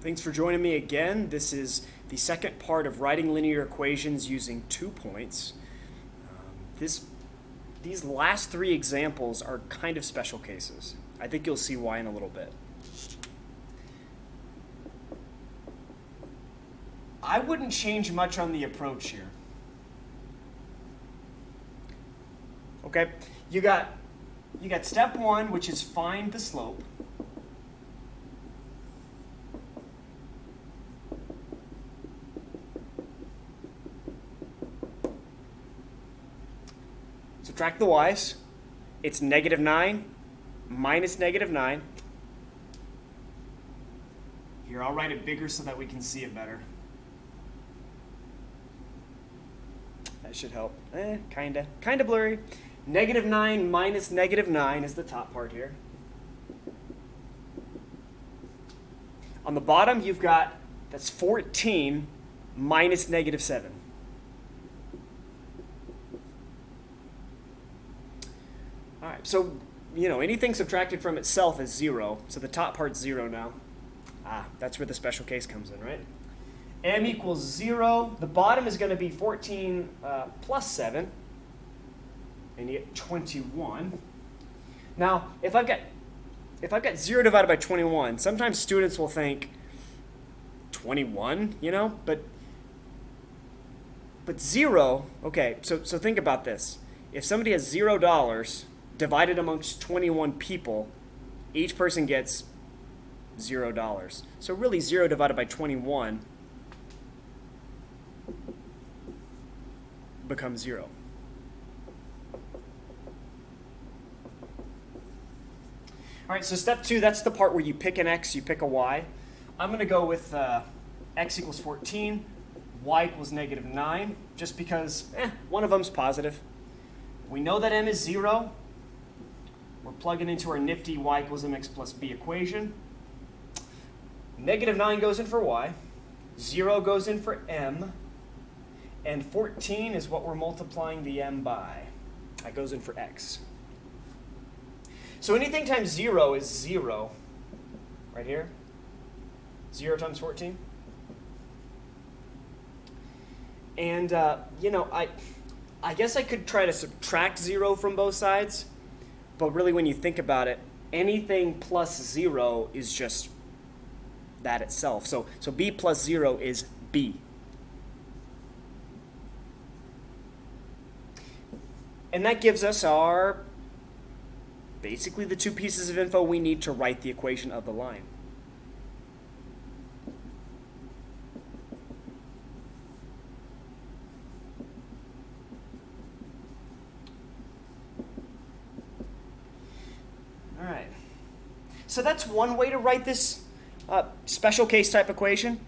Thanks for joining me again. This is the second part of writing linear equations using 2 points. These last 3 examples are kind of special cases. I think you'll see why in a little bit. I wouldn't change much on the approach here. Okay, you got step 1, which is find the slope. Subtract the y's. It's -9 minus -9. Here, I'll write it bigger so that we can see it better. That should help. Kinda blurry. -9 minus -9 is the top part here. On the bottom, you've got, that's 14 minus -7. All right, so, anything subtracted from itself is 0, so the top part's 0 now. That's where the special case comes in, right? M equals 0. The bottom is going to be 14 plus 7, and you get 21. Now, if I've got 0 divided by 21, sometimes students will think 21, but 0. Okay, so think about this. If somebody has $0 divided amongst 21 people, each person gets $0. So really 0 divided by 21 becomes 0. All right, so step 2, that's the part where you pick an x, you pick a y. I'm going to go with x equals 14, y equals -9, just because one of them's positive. We know that m is 0. We're plugging into our nifty y equals mx plus b equation. -9 goes in for y, 0 goes in for m, and 14 is what we're multiplying the m by. That goes in for x. So anything times 0 is 0, right here. 0 times 14. And, I guess I could try to subtract 0 from both sides, but really when you think about it, anything plus 0 is just that itself. So b plus 0 is b. And that gives us basically the 2 pieces of info we need to write the equation of the line. All right. So that's one way to write this special case type equation.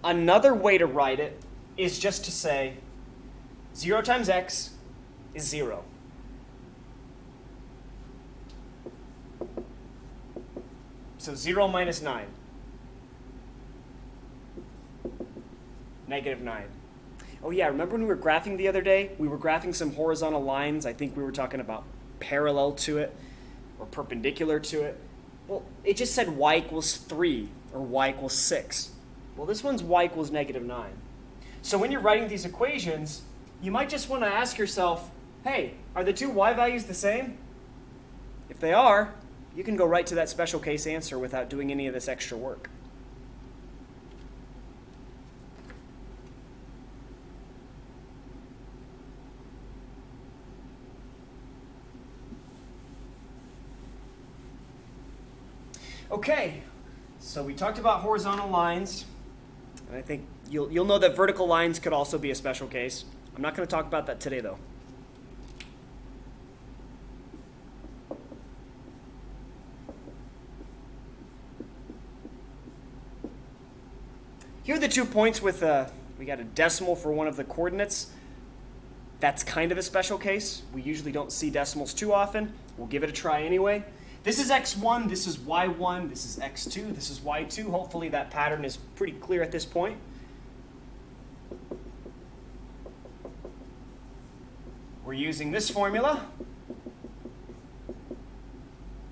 Another way to write it is just to say 0 times x is 0. So 0 minus 9. -9. Oh yeah, remember when we were graphing the other day? We were graphing some horizontal lines. I think we were talking about parallel to it or perpendicular to it. Well, it just said y equals 3 or y equals 6. Well, this one's y equals -9. So when you're writing these equations, you might just want to ask yourself, hey, are the 2 y values the same? If they are, you can go right to that special case answer without doing any of this extra work. Okay, so we talked about horizontal lines, and I think you'll know that vertical lines could also be a special case. I'm not going to talk about that today, though. Here are the 2 points with, we got a decimal for one of the coordinates. That's kind of a special case. We usually don't see decimals too often. We'll give it a try anyway. This is x1, this is y1, this is x2, this is y2. Hopefully that pattern is pretty clear at this point. We're using this formula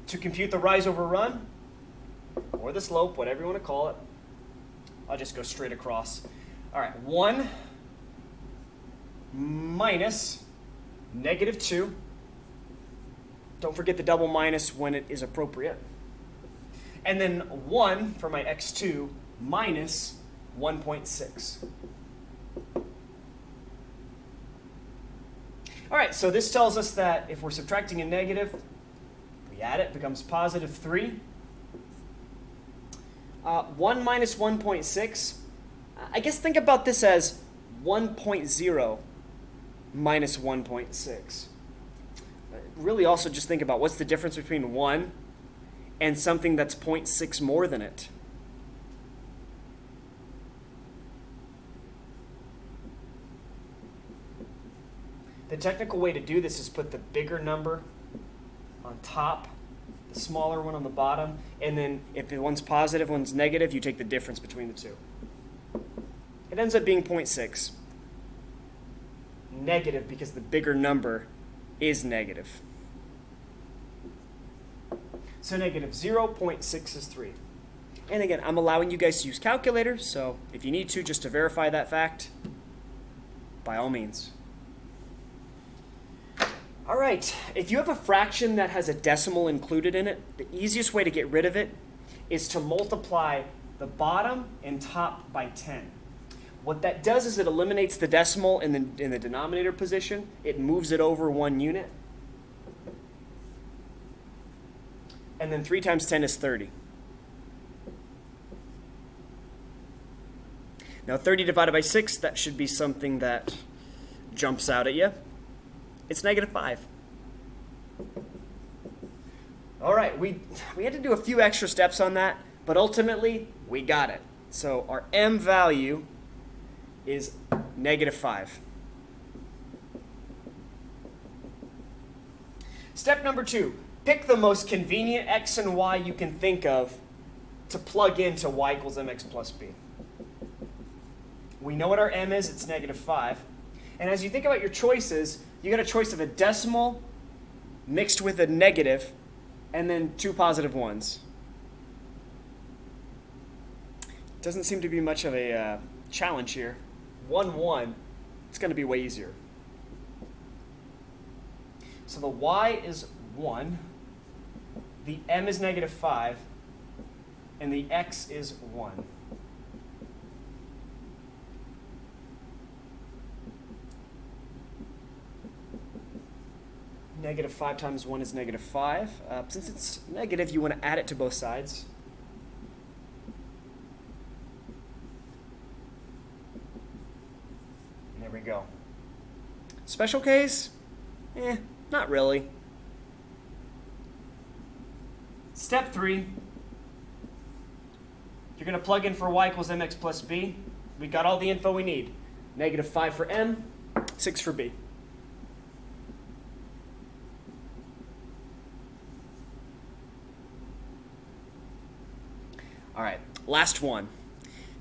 to compute the rise over run, or the slope, whatever you want to call it. I'll just go straight across. All right, 1 minus negative 2. Don't forget the double minus when it is appropriate. And then 1 for my x2 minus 1.6. All right, so this tells us that if we're subtracting a negative, we add it, becomes positive 3. 1 minus 1.6, I guess think about this as 1.0 minus 1.6. Really also just think about what's the difference between 1 and something that's 0.6 more than it. The technical way to do this is put the bigger number on top, the smaller one on the bottom, and then if one's positive, one's negative, you take the difference between the two. It ends up being 0.6. Negative because the bigger number is negative. So negative 0.6 is 3. And again, I'm allowing you guys to use calculators, so if you need to, just to verify that fact, by all means. All right, if you have a fraction that has a decimal included in it, the easiest way to get rid of it is to multiply the bottom and top by 10. What that does is it eliminates the decimal in the denominator position. It moves it over 1 unit. And then 3 times 10 is 30. Now 30 divided by 6, that should be something that jumps out at you. It's negative 5. All right, we had to do a few extra steps on that, but ultimately we got it. So our m value is negative 5. Step number 2, pick the most convenient x and y you can think of to plug into y equals mx plus b. We know what our m is, it's negative 5. And as you think about your choices, you got a choice of a decimal mixed with a negative and then 2 positive ones. Doesn't seem to be much of a challenge here. 1, 1, it's going to be way easier. So the y is 1, the m is negative 5, and the x is 1. Negative 5 times 1 is negative 5. Since it's negative, you want to add it to both sides. And there we go. Special case? Not really. Step 3. You're going to plug in for y equals mx plus b. We got all the info we need. Negative 5 for m, 6 for b. All right, last one.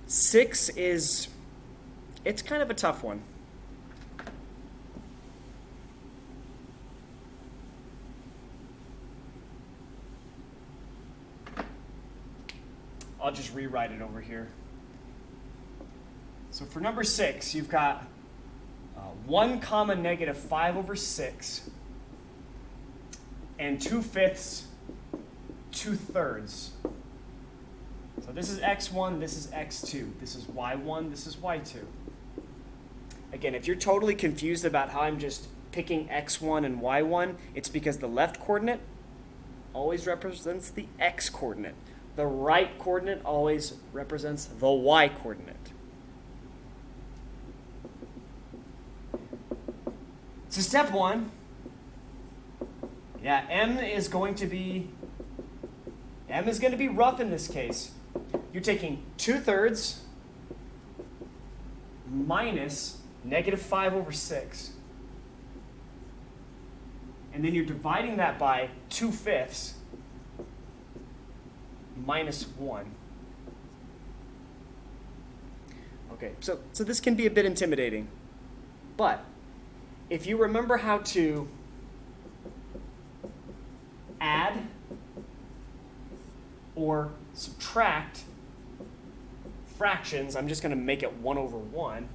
6 is, it's kind of a tough one. I'll just rewrite it over here. So for number 6, you've got 1 comma negative 5 over 6 and 2/5, 2/3. So this is x1, this is x2, this is y1, this is y2. Again, if you're totally confused about how I'm just picking x1 and y1, it's because the left coordinate always represents the x coordinate. The right coordinate always represents the y coordinate. So step 1, m is going to be rough in this case. You're taking 2/3 minus negative 5 over 6. And then you're dividing that by 2/5 minus 1. Okay, so this can be a bit intimidating. But if you remember how to add or subtract fractions, I'm just going to make it 1 over 1.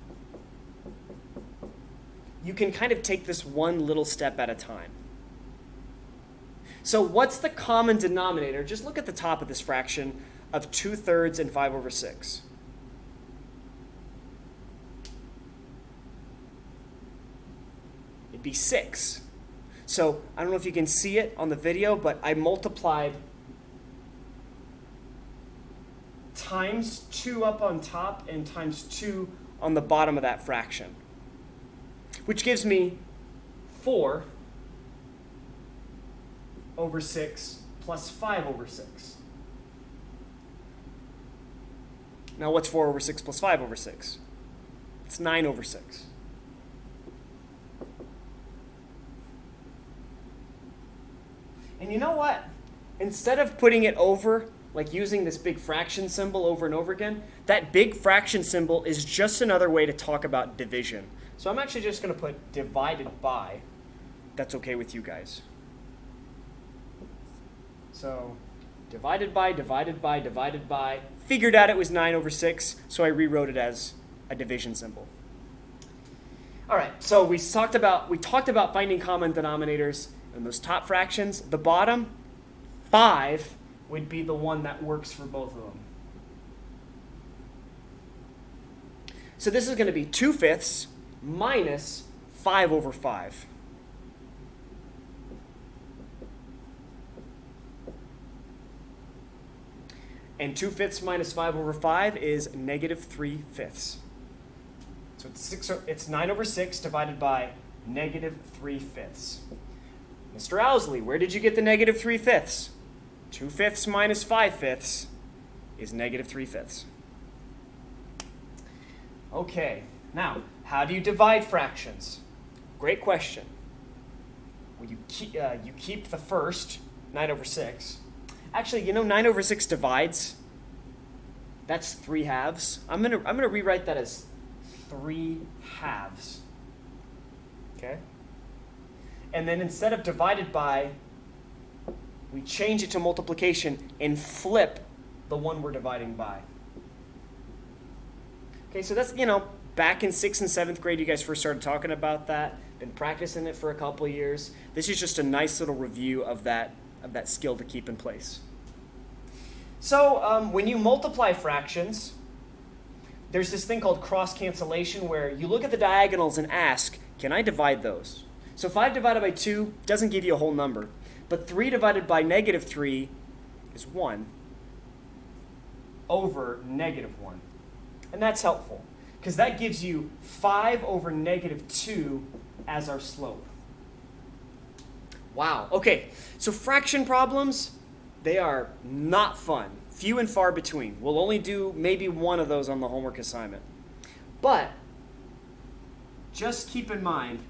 You can kind of take this one little step at a time. So what's the common denominator? Just look at the top of this fraction of 2/3 and 5 over 6. It'd be 6. So I don't know if you can see it on the video, but I multiplied times 2 up on top and times 2 on the bottom of that fraction, which gives me 4 over 6 plus 5 over 6. Now what's 4 over 6 plus 5 over 6? It's 9 over 6. And you know what? Instead of putting it over, like using this big fraction symbol over and over again, that big fraction symbol is just another way to talk about division. So I'm actually just going to put divided by. That's okay with you guys. So divided by, divided by, divided by. Figured out it was 9 over 6, so I rewrote it as a division symbol. All right, so we talked about finding common denominators in those top fractions. The bottom, 5, would be the one that works for both of them. So this is going to be 2/5 minus 5 over 5. And 2/5 minus 5 over 5 is negative 3/5. So it's 9 over 6 divided by negative 3/5. Mr. Owsley, where did you get the negative 3/5? 2/5 minus 5/5 is negative 3/5. Okay, now, how do you divide fractions? Great question. Well, you keep the first, 9 over 6. Actually, you know 9 over 6 divides. That's 3/2. I'm gonna rewrite that as 3/2. Okay? And then instead of divided by, we change it to multiplication and flip the one we're dividing by. Okay, so that's, back in 6th and 7th grade, you guys first started talking about that. Been practicing it for a couple of years. This is just a nice little review of that skill to keep in place. So when you multiply fractions, there's this thing called cross cancellation where you look at the diagonals and ask, can I divide those? So 5 divided by 2 doesn't give you a whole number, but 3 divided by negative 3 is 1 over negative 1. And that's helpful, because that gives you 5 over negative 2 as our slope. Wow. Okay, so fraction problems, they are not fun. Few and far between. We'll only do maybe one of those on the homework assignment. But just keep in mind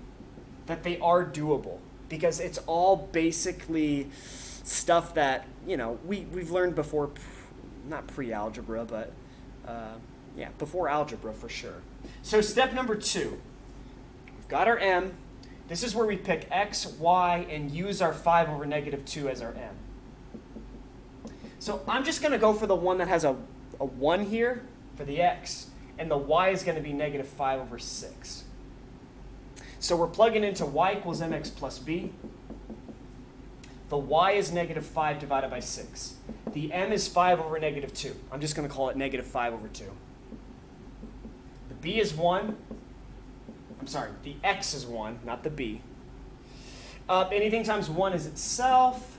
that they are doable, because it's all basically stuff that, we've learned before, not pre-algebra, but before algebra for sure. So step number 2, we've got our m. This is where we pick x, y, and use our 5 over negative 2 as our m. So I'm just going to go for the one that has a 1 here for the x, and the y is going to be negative 5 over 6. So we're plugging into y equals mx plus b. The y is negative 5 divided by 6. The m is 5 over negative 2. I'm just going to call it negative 5 over 2. The b is 1. I'm sorry, the x is 1, not the b. Anything times 1 is itself.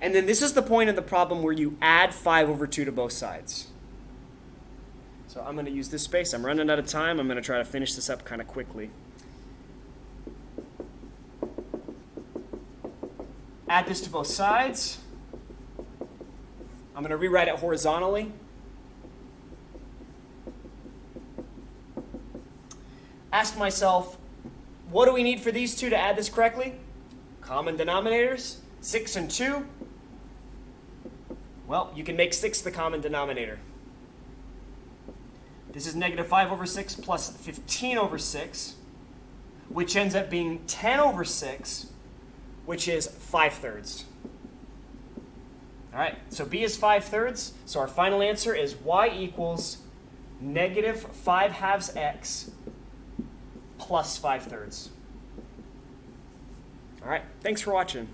And then this is the point in the problem where you add 5 over 2 to both sides. So I'm going to use this space. I'm running out of time. I'm going to try to finish this up kind of quickly. Add this to both sides. I'm going to rewrite it horizontally. Ask myself, what do we need for these two to add this correctly? Common denominators, 6 and 2. Well, you can make 6 the common denominator. This is negative 5 over 6 plus 15 over 6, which ends up being 10 over 6, which is 5/3. All right, so b is 5/3. So our final answer is y equals negative 5/2 x plus 5/3. All right, thanks for watching.